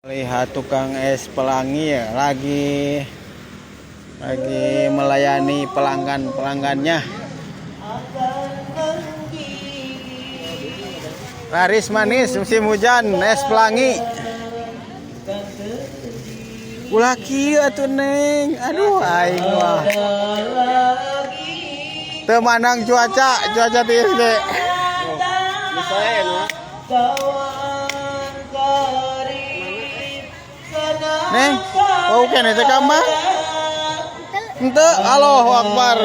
Lihat tukang es pelangi ya, lagi melayani pelanggannya. Laris manis musim hujan, es pelangi. Ulah kieu atuh Neng. Aduh aing mah. Teu manang cuaca tiris ge. Neng, bau kene teh ka mah? Henteu, Allahu Akbar.